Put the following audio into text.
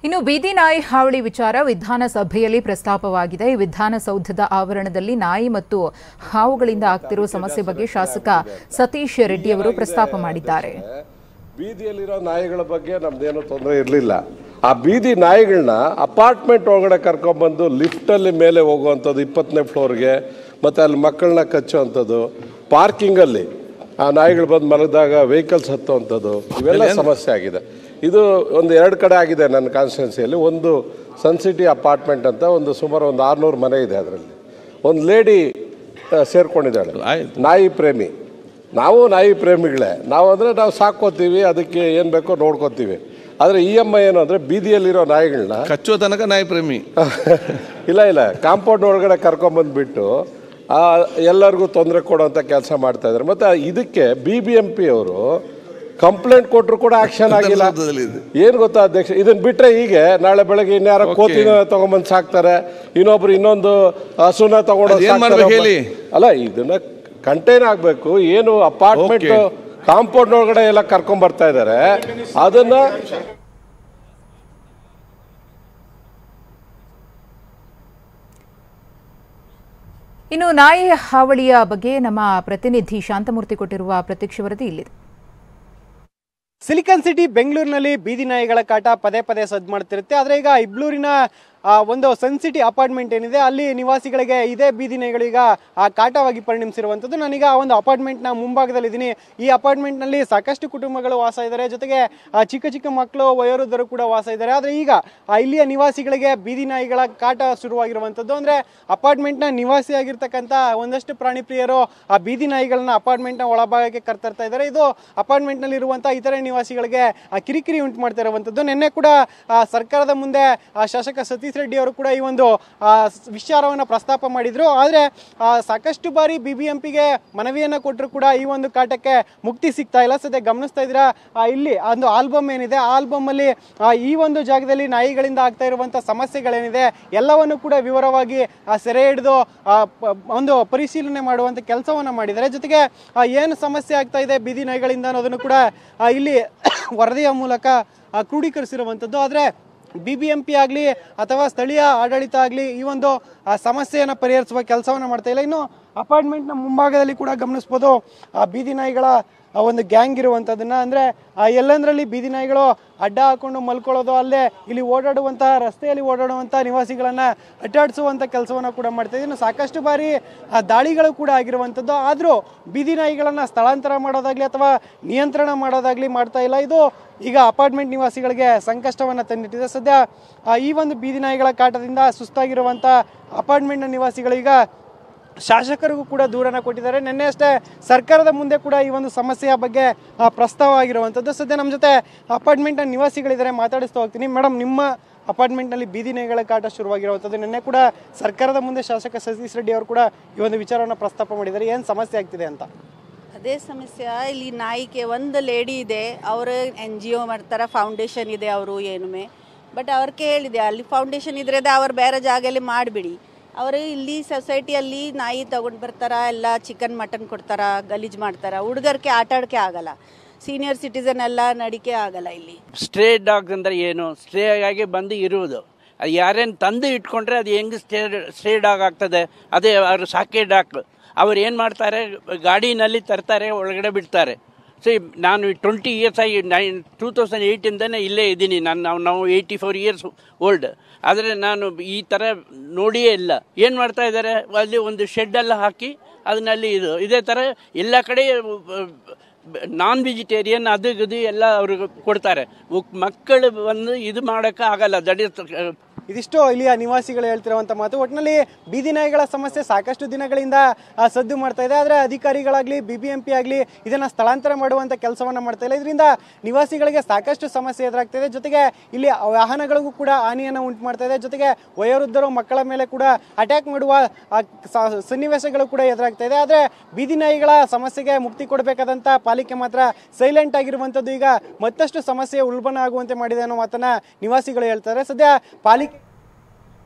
ಇನ್ನು ಬೀದಿ ನಾಯಿ ಹಾವಳಿ ವಿಚಾರ ವಿಧಾನಸಭೆಯಲ್ಲಿ ಪ್ರಸ್ತಾಪವಾಗಿದೆ. ವಿಧಾನಸೌಧದ ಆವರಣದಲ್ಲಿ ನಾಯಿ ಮತ್ತು ಹಾವುಗಳಿಂದ ಆಗ್ತಿರುವ ಸಮಸ್ಯೆ ಬಗ್ಗೆ ಶಾಸಕ ಸತೀಶ್ ರೆಡ್ಡಿ ಅವರು ಪ್ರಸ್ತಾಪ ಮಾಡಿದ್ದಾರೆ. ಬೀದಿಯಲ್ಲಿರೋ ನಾಯಿಗಳ ಬಗ್ಗೆ ನಮ್ದೇನು ತೊಂದರೆ ಇರಲಿಲ್ಲ. ಆ ಬೀದಿ ನಾಯಿಗಳನ್ನ ಅಪಾರ್ಟ್ಮೆಂಟ್ ಒಳಗಡೆ ಕರ್ಕೊಂಡ್ಬಂದು ಲಿಫ್ಟಲ್ಲಿ ಮೇಲೆ ಹೋಗುವಂಥದ್ದು 20ನೇ ಫ್ಲೋರ್ಗೆ, ಮತ್ತು ಅಲ್ಲಿ ಮಕ್ಕಳನ್ನ ಕಚ್ಚುವಂಥದ್ದು, ಪಾರ್ಕಿಂಗಲ್ಲಿ ಆ ನಾಯಿಗಳು ಬಂದು ಮಲಗಿದಾಗ ವೆಹಿಕಲ್ಸ್ ಹತ್ತುವಂಥದ್ದು, ಇವೆಲ್ಲ ಸಮಸ್ಯೆ ಆಗಿದೆ. ಇದು ಒಂದು 2 ಕಡೆ ಆಗಿದೆ ನನ್ನ ಕಾನ್ಸ್ಟಿಟ್ಯೂನ್ಸಿಯಲ್ಲಿ. ಒಂದು ಸನ್ ಸಿಟಿ ಅಪಾರ್ಟ್ಮೆಂಟ್ ಅಂತ ಸುಮಾರು ಒಂದು 600 ಮನೆ ಇದೆ. ಅದರಲ್ಲಿ ಒಂದು ಲೇಡಿ ಸೇರ್ಕೊಂಡಿದ್ದಾಳೆ, ನಾಯಿ ಪ್ರೇಮಿ. ನಾವು ನಾಯಿ ಪ್ರೇಮಿಗಳೇ. ನಾವು ಸಾಕೋತೀವಿ, ಅದಕ್ಕೆ ಏನು ಬೇಕೋ ನೋಡ್ಕೋತೀವಿ. ಆದರೆ EMI ಏನು ಅಂದರೆ ಬೀದಿಯಲ್ಲಿರೋ ನಾಯಿಗಳನ್ನ ಕಚ್ಚುವ ತನಕ ನಾಯಿ ಪ್ರೇಮಿ ಇಲ್ಲ ಕಾಂಪೌಂಡ್ ಒಳಗಡೆ ಕರ್ಕೊಂಬಂದ್ಬಿಟ್ಟು ಎಲ್ಲರಿಗೂ ತೊಂದರೆ ಕೊಡೋಂಥ ಕೆಲಸ ಮಾಡ್ತಾ ಇದ್ದಾರೆ. ಮತ್ತು ಇದಕ್ಕೆ BBMP ಅವರು ಕಂಪ್ಲೇಂಟ್ ಕೊಟ್ಟರು ಕೂಡ ಆಕ್ಷನ್ ಆಗಿಲ್ಲ. ಏನು ಗೊತ್ತಾ ಅಧ್ಯಕ್ಷ, ಇದನ್ನ ಬಿಟ್ಟರೆ ಹೀಗೆ ನಾಳೆ ಬೆಳಗ್ಗೆ ಇನ್ಯಾರ ಕೋತಿನ ತಗೊಂಬಂದು ಸಾಕ್ತಾರೆ, ಇನ್ನೊಬ್ರು ಇನ್ನೊಂದು ಹಸುನ ತಗೊಂಡು ಅಲ್ಲ, ಇದನ್ನ ಕಂಟೈನ್ ಆಗಬೇಕು. ಏನು ಅಪಾರ್ಟ್ಮೆಂಟ್ ಕಾಂಪೌಂಡ್ ಒಳಗಡೆ ಎಲ್ಲ ಕರ್ಕೊಂಡ್ ಬರ್ತಾ ಇದ್ದಾರೆ, ಅದನ್ನ ಇನ್ನು ನಾಯಿ ಹಾವಳಿಯ ಬಗ್ಗೆ ನಮ್ಮ ಪ್ರತಿನಿಧಿ ಶಾಂತಮೂರ್ತಿ ಕೊಟ್ಟಿರುವ ಪ್ರತ್ಯಕ್ಷ ವರದಿ ಇಲ್ಲಿದೆ. ಸಿಲಿಕಾನ್ ಸಿಟಿ ಬೆಂಗಳೂರಿನಲ್ಲಿ ಬೀದಿ ನಾಯಿಗಳ ಕಾಟ ಪದೇ ಪದೇ ಸದ್ದು ಮಾಡ್ತಿರುತ್ತೆ. ಆದರೆ ಈಗ ಇಬ್ಲೂರಿನ ಒಂದು ಸನ್ ಸಿಟಿ ಅಪಾರ್ಟ್ಮೆಂಟ್ ಏನಿದೆ, ಅಲ್ಲಿ ನಿವಾಸಿಗಳಿಗೆ ಇದೇ ಬೀದಿ ನಾಯಿಗಳೀಗ ಕಾಟವಾಗಿ ಪರಿಣಮಿಸಿರುವಂಥದ್ದು. ನಾನೀಗ ಆ ಒಂದು ಅಪಾರ್ಟ್ಮೆಂಟ್ನ ಮುಂಭಾಗದಲ್ಲಿದ್ದೀನಿ. ಈ ಅಪಾರ್ಟ್ಮೆಂಟ್ನಲ್ಲಿ ಸಾಕಷ್ಟು ಕುಟುಂಬಗಳು ವಾಸ ಇದ್ದಾರೆ, ಜೊತೆಗೆ ಚಿಕ್ಕ ಚಿಕ್ಕ ಮಕ್ಕಳು, ವಯೋವೃದ್ಧರು ಕೂಡ ವಾಸ ಇದ್ದಾರೆ. ಆದರೆ ಈಗ ಇಲ್ಲಿಯ ನಿವಾಸಿಗಳಿಗೆ ಬೀದಿ ನಾಯಿಗಳ ಕಾಟ ಶುರುವಾಗಿರುವಂಥದ್ದು. ಅಂದರೆ ಅಪಾರ್ಟ್ಮೆಂಟ್ನ ನಿವಾಸಿಯಾಗಿರ್ತಕ್ಕಂಥ ಒಂದಷ್ಟು ಪ್ರಾಣಿ ಪ್ರಿಯರು ಆ ಬೀದಿ ನಾಯಿಗಳನ್ನ ಅಪಾರ್ಟ್ಮೆಂಟ್ನ ಒಳಭಾಗಕ್ಕೆ ಕರ್ತರ್ತಾ ಇದ್ದಾರೆ. ಇದು ಅಪಾರ್ಟ್ಮೆಂಟ್ನಲ್ಲಿರುವಂಥ ಇತರೆ ನಿವಾಸಿಗಳಿಗೆ ಕಿರಿಕಿರಿ ಉಂಟು ಮಾಡ್ತಾ ಇರುವಂಥದ್ದು. ನಿನ್ನೆ ಕೂಡ ಸರ್ಕಾರದ ಮುಂದೆ ಶಾಸಕ ಸತೀಶ್ ರೆಡ್ಡಿ ಅವರು ಕೂಡ ಈ ಒಂದು ವಿಚಾರವನ್ನು ಪ್ರಸ್ತಾಪ ಮಾಡಿದ್ರು. ಆದರೆ ಸಾಕಷ್ಟು ಬಾರಿ BBMPಗೆ ಮನವಿಯನ್ನು ಕೊಟ್ಟರು ಕೂಡ ಈ ಒಂದು ಕಾಟಕ್ಕೆ ಮುಕ್ತಿ ಸಿಗ್ತಾ ಇಲ್ಲ. ಸದ್ಯ ಗಮನಿಸ್ತಾ ಇದ್ದೀರಾ, ಇಲ್ಲಿ ಒಂದು ಆಲ್ಬಮ್ ಏನಿದೆ, ಆ ಆಲ್ಬಮ್ ಅಲ್ಲಿ ಈ ಒಂದು ಜಾಗದಲ್ಲಿ ನಾಯಿಗಳಿಂದ ಆಗ್ತಾ ಇರುವಂತಹ ಸಮಸ್ಯೆಗಳೇನಿದೆ ಎಲ್ಲವನ್ನು ಕೂಡ ವಿವರವಾಗಿ ಸೆರೆ ಹಿಡಿದು ಒಂದು ಪರಿಶೀಲನೆ ಮಾಡುವಂತ ಕೆಲಸವನ್ನ ಮಾಡಿದ್ದಾರೆ. ಜೊತೆಗೆ ಏನು ಸಮಸ್ಯೆ ಆಗ್ತಾ ಇದೆ ಬೀದಿ ನಾಯಿಗಳಿಂದ ಅನ್ನೋದನ್ನು ಕೂಡ ಇಲ್ಲಿ ವರದಿಯ ಮೂಲಕ ಕ್ರೋಢೀಕರಿಸಿರುವಂಥದ್ದು. ಆದರೆ BBMP ಆಗಲಿ ಅಥವಾ ಸ್ಥಳೀಯ ಆಡಳಿತ ಆಗಲಿ ಈ ಒಂದು ಸಮಸ್ಯೆಯನ್ನು ಪರಿಹರಿಸುವ ಕೆಲಸವನ್ನು ಮಾಡ್ತಾ ಇಲ್ಲ. ಇನ್ನು ಅಪಾರ್ಟ್ಮೆಂಟ್ನ ಮುಂಭಾಗದಲ್ಲಿ ಕೂಡ ಗಮನಿಸ್ಬೋದು ಬೀದಿ ನಾಯಿಗಳ ಒಂದು ಗ್ಯಾಂಗ್ ಇರುವಂಥದ್ದನ್ನ. ಅಂದರೆ ಎಲ್ಲಂದ್ರಲ್ಲಿ ಬೀದಿ ನಾಯಿಗಳು ಅಡ್ಡ ಹಾಕೊಂಡು ಮಲ್ಕೊಳ್ಳೋದು, ಅಲ್ಲೇ ಇಲ್ಲಿ ಓಡಾಡುವಂತಹ ರಸ್ತೆಯಲ್ಲಿ ಓಡಾಡುವಂಥ ನಿವಾಸಿಗಳನ್ನು ಅಡ್ಡಾಡಿಸುವಂಥ ಕೆಲಸವನ್ನು ಕೂಡ ಮಾಡ್ತಾ ಇದ್ದೀನಿ. ಸಾಕಷ್ಟು ಬಾರಿ ದಾಳಿಗಳು ಕೂಡ ಆಗಿರುವಂಥದ್ದು. ಆದರೂ ಬೀದಿ ನಾಯಿಗಳನ್ನು ಸ್ಥಳಾಂತರ ಮಾಡೋದಾಗಲಿ ಅಥವಾ ನಿಯಂತ್ರಣ ಮಾಡೋದಾಗಲಿ ಮಾಡ್ತಾ ಇಲ್ಲ. ಇದು ಈಗ ಅಪಾರ್ಟ್ಮೆಂಟ್ ನಿವಾಸಿಗಳಿಗೆ ಸಂಕಷ್ಟವನ್ನು ತಂದಿಟ್ಟಿದೆ. ಸದ್ಯ ಈ ಒಂದು ಬೀದಿ ನಾಯಿಗಳ ಕಾಟದಿಂದ ಸುಸ್ತಾಗಿರುವಂಥ ಅಪಾರ್ಟ್ಮೆಂಟ್ನ ನಿವಾಸಿಗಳೀಗ ಶಾಸಕರಿಗೂ ಕೂಡ ದೂರನ್ನು ಕೊಟ್ಟಿದ್ದಾರೆ. ನಿನ್ನೆ ಅಷ್ಟೇ ಸರ್ಕಾರದ ಮುಂದೆ ಕೂಡ ಈ ಒಂದು ಸಮಸ್ಯೆಯ ಬಗ್ಗೆ ಪ್ರಸ್ತಾವ ಆಗಿರುವಂಥದ್ದು. ಸದ್ಯ ನಮ್ಮ ಜೊತೆ ಅಪಾರ್ಟ್ಮೆಂಟ್ನ ನಿವಾಸಿಗಳಿದ್ದಾರೆ, ಮಾತಾಡಿಸ್ತಾ ಹೋಗ್ತೀನಿ. ಮೇಡಮ್, ನಿಮ್ಮ ಅಪಾರ್ಟ್ಮೆಂಟ್ನಲ್ಲಿ ಬೀದಿ ನಾಯಿಗಳ ಕಾಟ ಶುರುವಾಗಿರುವಂಥದ್ದು. ನಿನ್ನೆ ಕೂಡ ಸರ್ಕಾರದ ಮುಂದೆ ಶಾಸಕ ಸತೀಶ್ ರೆಡ್ಡಿ ಅವರು ಕೂಡ ಈ ಒಂದು ವಿಚಾರವನ್ನು ಪ್ರಸ್ತಾಪ ಮಾಡಿದ್ದಾರೆ. ಏನು ಸಮಸ್ಯೆ ಆಗ್ತಿದೆ ಅಂತ? ಅದೇ ಸಮಸ್ಯೆ. ಇಲ್ಲಿ ನಾಯಿಗೆ ಒಂದು ಲೇಡಿ ಇದೆ, ಅವರು NGO ಮಾಡ್ತಾರೆ, ಫೌಂಡೇಶನ್ ಇದೆ ಅವರು ಏನುಮೆ. ಬಟ್ ಅವ್ರಿಗೆ ಹೇಳಿದೆ ಅಲ್ಲಿ ಫೌಂಡೇಶನ್ ಇದ್ರೆ ಅವ್ರು ಬೇರೆ ಜಾಗದಲ್ಲಿ ಮಾಡಿಬಿಡಿ. ಅವರು ಇಲ್ಲಿ ಸೊಸೈಟಿಯಲ್ಲಿ ನಾಯಿ ತಗೊಂಡು ಬರ್ತಾರ, ಎಲ್ಲ ಚಿಕನ್ ಮಟನ್ ಕೊಡ್ತಾರ, ಗಲೀಜು ಮಾಡ್ತಾರ. ಹುಡುಗರಿಗೆ ಆಟ ಆಡೋಕ್ಕೆ ಆಗಲ್ಲ, ಸೀನಿಯರ್ ಸಿಟಿಸನ್ ಎಲ್ಲ ನಡಿಕೆ ಆಗಲ್ಲ. ಇಲ್ಲಿ ಸ್ಟ್ರೇ ಡಾಗ್ ಅಂದರೆ ಏನು? ಸ್ಟ್ರೇ ಆಗಿ ಬಂದು ಇರುವುದು. ಅದು ಯಾರೇನು ತಂದು ಇಟ್ಕೊಂಡ್ರೆ ಅದು ಹೆಂಗೆ ಸ್ಟ್ರೇ ಡಾಗ್ ಆಗ್ತದೆ? ಅದೇ ಅವರು ಸಾಕೆ ಡಾಗ್. ಅವ್ರು ಏನು ಮಾಡ್ತಾರೆ, ಗಾಡಿನಲ್ಲಿ ತರ್ತಾರೆ, ಒಳಗಡೆ ಬಿಡ್ತಾರೆ. ಸೊ ನಾನು 20 ಇಯರ್ಸ್ ಆಗಿ 2008ಇಂದನೇ ಇಲ್ಲೇ ಇದ್ದೀನಿ. ನಾವು 84 ಇಯರ್ಸ್ ಓಲ್ಡ್. ಆದರೆ ನಾನು ಈ ಥರ ನೋಡಿಯೇ ಇಲ್ಲ. ಏನು ಮಾಡ್ತಾ ಇದ್ದಾರೆ, ಅಲ್ಲಿ ಒಂದು ಶೆಡ್ಡೆಲ್ಲ ಹಾಕಿ ಅದನ್ನಲ್ಲಿ ಇದೇ ಥರ ಎಲ್ಲ ಕಡೆ ನಾನ್ ವೆಜಿಟೇರಿಯನ್ ಅದು ಎಲ್ಲ ಅವ್ರಿಗೆ ಕೊಡ್ತಾರೆ. ಮಕ್ಕಳು ಬಂದು ಇದು ಮಾಡೋಕ್ಕೆ ಆಗಲ್ಲ. ದಟ್ ಇಸ್ ಇದಿಷ್ಟು ಇಲ್ಲಿಯ ನಿವಾಸಿಗಳು ಹೇಳ್ತಿರುವಂಥ ಮಾತು. ಒಟ್ಟಿನಲ್ಲಿ ಬೀದಿ ನಾಯಿಗಳ ಸಮಸ್ಯೆ ಸಾಕಷ್ಟು ದಿನಗಳಿಂದ ಸದ್ದು ಮಾಡ್ತಾ ಇದೆ. ಆದರೆ ಅಧಿಕಾರಿಗಳಾಗಲಿ BBMP ಆಗಲಿ ಇದನ್ನು ಸ್ಥಳಾಂತರ ಮಾಡುವಂಥ ಕೆಲಸವನ್ನು ಮಾಡ್ತಾ ಇಲ್ಲ. ಇದರಿಂದ ನಿವಾಸಿಗಳಿಗೆ ಸಾಕಷ್ಟು ಸಮಸ್ಯೆ ಎದುರಾಗ್ತಾ ಇದೆ. ಜೊತೆಗೆ ಇಲ್ಲಿ ವಾಹನಗಳಿಗೂ ಕೂಡ ಹಾನಿಯನ್ನು ಉಂಟು ಮಾಡ್ತಾ ಇದೆ. ಜೊತೆಗೆ ವಯೋವೃದ್ಧರು ಮಕ್ಕಳ ಮೇಲೆ ಕೂಡ ಅಟ್ಯಾಕ್ ಮಾಡುವ ಸನ್ನಿವೇಶಗಳು ಕೂಡ ಎದುರಾಗ್ತಾ ಇದೆ. ಆದರೆ ಬೀದಿ ನಾಯಿಗಳ ಸಮಸ್ಯೆಗೆ ಮುಕ್ತಿ ಕೊಡಬೇಕಾದಂಥ ಪಾಲಿಕೆ ಮಾತ್ರ ಸೈಲೆಂಟ್ ಆಗಿರುವಂಥದ್ದು ಈಗ ಮತ್ತಷ್ಟು ಸಮಸ್ಯೆ ಉಲ್ಬಣ ಆಗುವಂತೆ ಮಾಡಿದೆ ಅನ್ನೋ ಮಾತನ್ನ ನಿವಾಸಿಗಳು ಹೇಳ್ತಾರೆ. ಸದ್ಯ ಪಾಲಿಕೆ